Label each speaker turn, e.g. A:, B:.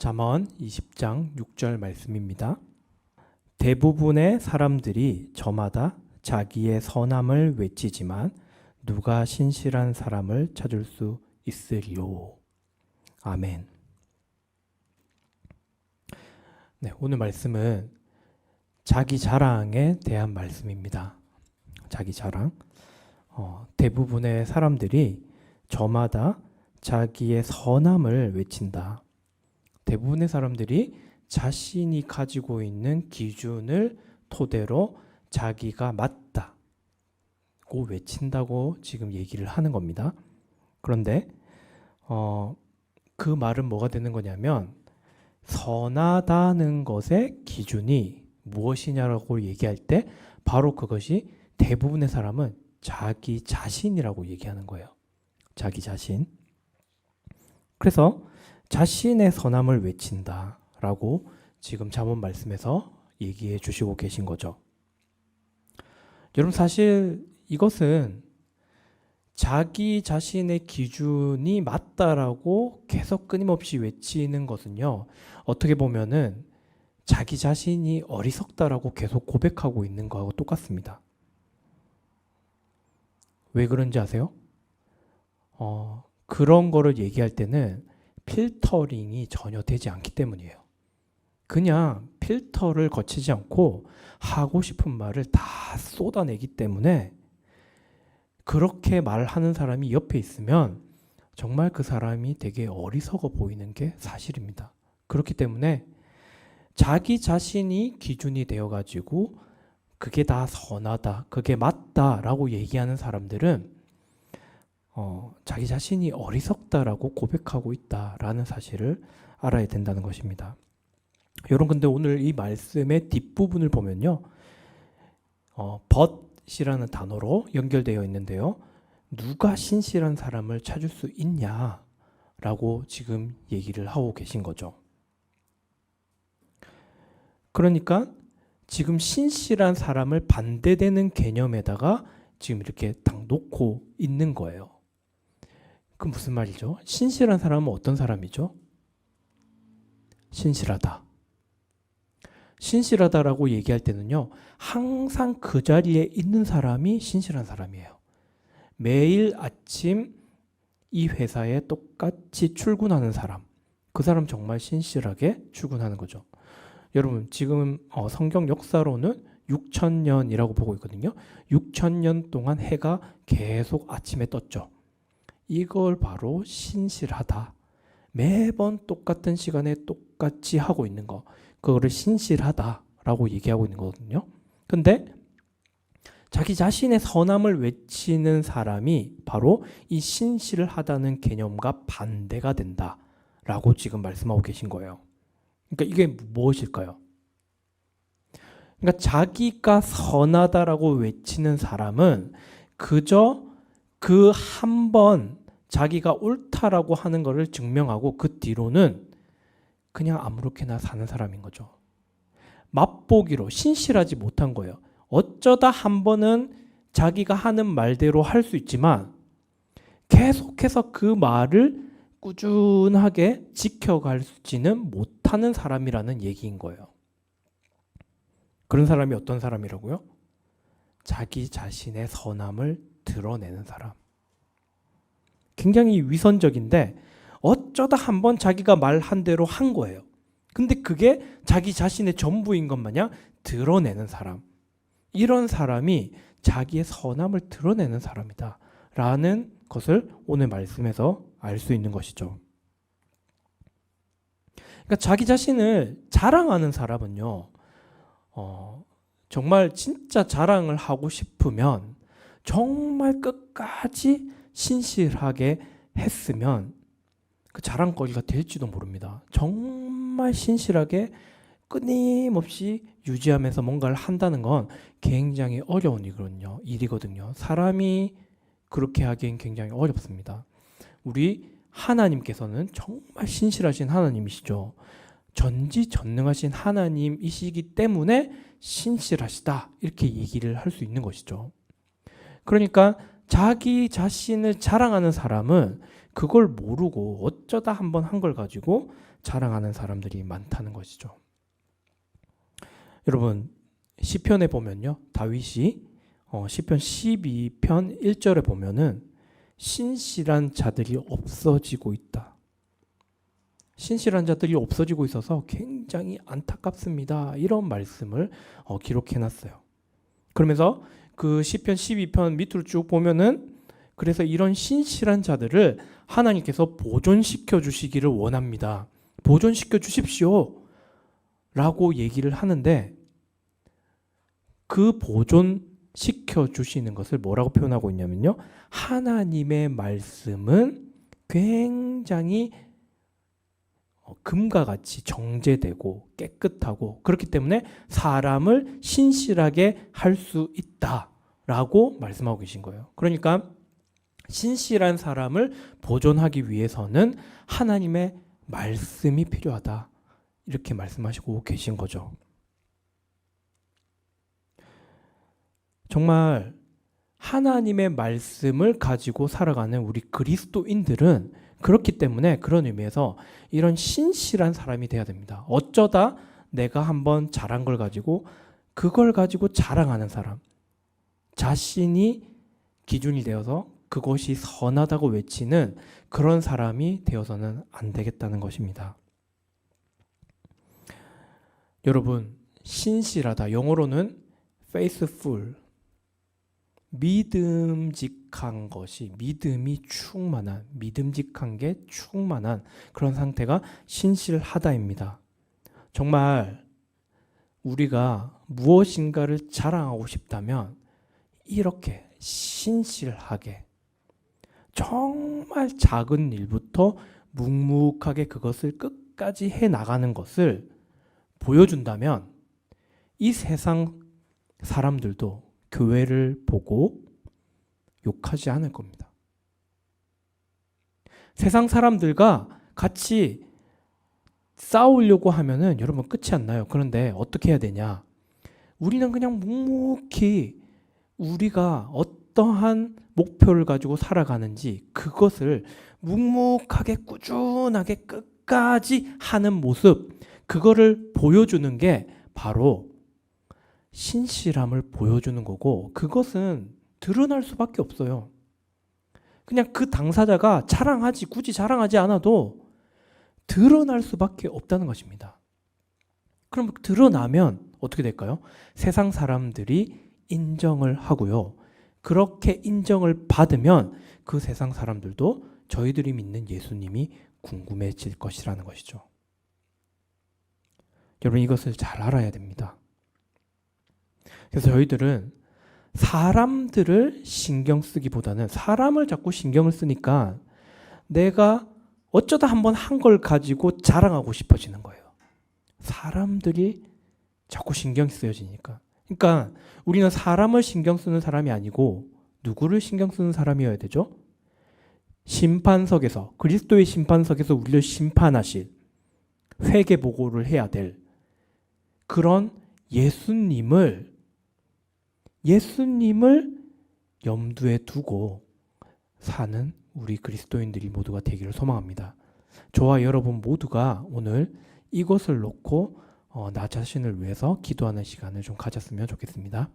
A: 잠언 20장 6절 말씀입니다. 대부분의 사람들이 저마다 자기의 선함을 외치지만 누가 신실한 사람을 찾을 수 있으리요. 아멘. 네, 오늘 말씀은 자기 자랑에 대한 말씀입니다. 자기 자랑. 대부분의 사람들이 저마다 자기의 선함을 외친다. 대부분의 사람들이 자신이 가지고 있는 기준을 토대로 자기가 맞다고 외친다고 지금 얘기를 하는 겁니다. 그런데 그 말은 뭐가 되는 거냐면 선하다는 것의 기준이 무엇이냐라고 얘기할 때 바로 그것이 대부분의 사람은 자기 자신이라고 얘기하는 거예요. 자기 자신. 그래서 자신의 선함을 외친다라고 지금 잠언 말씀에서 얘기해 주시고 계신 거죠. 여러분, 사실 이것은 자기 자신의 기준이 맞다라고 계속 끊임없이 외치는 것은요, 어떻게 보면은 자기 자신이 어리석다라고 계속 고백하고 있는 거하고 똑같습니다. 왜 그런지 아세요? 그런 거를 얘기할 때는 필터링이 전혀 되지 않기 때문이에요. 그냥 필터를 거치지 않고 하고 싶은 말을 다 쏟아내기 때문에 그렇게 말하는 사람이 옆에 있으면 정말 그 사람이 되게 어리석어 보이는 게 사실입니다. 그렇기 때문에 자기 자신이 기준이 되어가지고 그게 다 선하다, 그게 맞다라고 얘기하는 사람들은 자기 자신이 어리석다라고 고백하고 있다라는 사실을 알아야 된다는 것입니다. 여러분, 근데 오늘 이 말씀의 뒷부분을 보면요, but이라는 단어로 연결되어 있는데요, 누가 신실한 사람을 찾을 수 있냐라고 지금 얘기를 하고 계신 거죠. 그러니까 지금 신실한 사람을 반대되는 개념에다가 지금 이렇게 딱 놓고 있는 거예요. 그 무슨 말이죠? 신실한 사람은 어떤 사람이죠? 신실하다. 신실하다라고 얘기할 때는요, 항상 그 자리에 있는 사람이 신실한 사람이에요. 매일 아침 이 회사에 똑같이 출근하는 사람, 그 사람 정말 신실하게 출근하는 거죠. 여러분, 지금 성경 역사로는 6,000년이라고 보고 있거든요. 6,000년 동안 해가 계속 아침에 떴죠. 이걸 바로 신실하다. 매번 똑같은 시간에 똑같이 하고 있는 거. 그거를 신실하다라고 얘기하고 있는 거거든요. 근데 자기 자신의 선함을 외치는 사람이 바로 이 신실하다는 개념과 반대가 된다라고 지금 말씀하고 계신 거예요. 그러니까 이게 무엇일까요? 그러니까 자기가 선하다라고 외치는 사람은 그저 그 한 번 자기가 옳다라고 하는 것을 증명하고 그 뒤로는 그냥 아무렇게나 사는 사람인 거죠. 맛보기로 신실하지 못한 거예요. 어쩌다 한 번은 자기가 하는 말대로 할 수 있지만 계속해서 그 말을 꾸준하게 지켜갈지는 못하는 사람이라는 얘기인 거예요. 그런 사람이 어떤 사람이라고요? 자기 자신의 선함을 드러내는 사람. 굉장히 위선적인데 어쩌다 한번 자기가 말한 대로 한 거예요. 근데 그게 자기 자신의 전부인 것 마냥 드러내는 사람. 이런 사람이 자기의 선함을 드러내는 사람이다 라는 것을 오늘 말씀에서 알 수 있는 것이죠. 그러니까 자기 자신을 자랑하는 사람은요, 정말 진짜 자랑을 하고 싶으면 정말 끝까지 신실하게 했으면 그 자랑거리가 될지도 모릅니다. 정말 신실하게 끊임없이 유지하면서 뭔가를 한다는 건 굉장히 어려운 일이거든요. 사람이 그렇게 하기엔 굉장히 어렵습니다. 우리 하나님께서는 정말 신실하신 하나님이시죠. 전지전능하신 하나님이시기 때문에 신실하시다 이렇게 얘기를 할 수 있는 것이죠. 그러니까 자기 자신을 자랑하는 사람은 그걸 모르고 어쩌다 한번 한 걸 가지고 자랑하는 사람들이 많다는 것이죠. 여러분, 시편에 보면요, 다윗이 시편 12편 1절에 보면은 신실한 자들이 없어지고 있다. 신실한 자들이 없어지고 있어서 굉장히 안타깝습니다. 이런 말씀을 기록해놨어요. 그러면서 그 시편 12편 밑으로 쭉 보면은 그래서 이런 신실한 자들을 하나님께서 보존시켜 주시기를 원합니다. 보존시켜 주십시오. 라고 얘기를 하는데 그 보존시켜 주시는 것을 뭐라고 표현하고 있냐면요. 하나님의 말씀은 굉장히 금과 같이 정제되고 깨끗하고 그렇기 때문에 사람을 신실하게 할 수 있다라고 말씀하고 계신 거예요. 그러니까 신실한 사람을 보존하기 위해서는 하나님의 말씀이 필요하다. 이렇게 말씀하시고 계신 거죠. 정말 하나님의 말씀을 가지고 살아가는 우리 그리스도인들은 그렇기 때문에 그런 의미에서 이런 신실한 사람이 돼야 됩니다. 어쩌다 내가 한번 잘한 걸 가지고 그걸 가지고 자랑하는 사람, 자신이 기준이 되어서 그것이 선하다고 외치는 그런 사람이 되어서는 안 되겠다는 것입니다. 여러분, 신실하다, 영어로는 faithful, 믿음직한 것이, 믿음이 충만한, 믿음직한 게 충만한 그런 상태가 신실하다입니다. 정말 우리가 무엇인가를 자랑하고 싶다면 이렇게 신실하게 정말 작은 일부터 묵묵하게 그것을 끝까지 해나가는 것을 보여준다면 이 세상 사람들도 교회를 보고 욕하지 않을 겁니다. 세상 사람들과 같이 싸우려고 하면은 여러분 끝이 안 나요. 그런데 어떻게 해야 되냐? 우리는 그냥 묵묵히 우리가 어떠한 목표를 가지고 살아가는지 그것을 묵묵하게 꾸준하게 끝까지 하는 모습, 그거를 보여주는 게 바로 신실함을 보여주는 거고, 그것은 드러날 수밖에 없어요. 그냥 그 당사자가 자랑하지, 굳이 자랑하지 않아도 드러날 수밖에 없다는 것입니다. 그럼 드러나면 어떻게 될까요? 세상 사람들이 인정을 하고요. 그렇게 인정을 받으면 그 세상 사람들도 저희들이 믿는 예수님이 궁금해질 것이라는 것이죠. 여러분, 이것을 잘 알아야 됩니다. 그래서 저희들은 사람들을 신경 쓰기보다는 사람을 자꾸 신경을 쓰니까 내가 어쩌다 한번 한 걸 가지고 자랑하고 싶어지는 거예요. 사람들이 자꾸 신경 쓰여지니까. 그러니까 우리는 사람을 신경 쓰는 사람이 아니고 누구를 신경 쓰는 사람이어야 되죠? 심판석에서, 그리스도의 심판석에서 우리를 심판하실, 회개 보고를 해야 될 그런 예수님을 염두에 두고 사는 우리 그리스도인들이 모두가 되기를 소망합니다. 저와 여러분 모두가 오늘 이것을 놓고 나 자신을 위해서 기도하는 시간을 좀 가졌으면 좋겠습니다.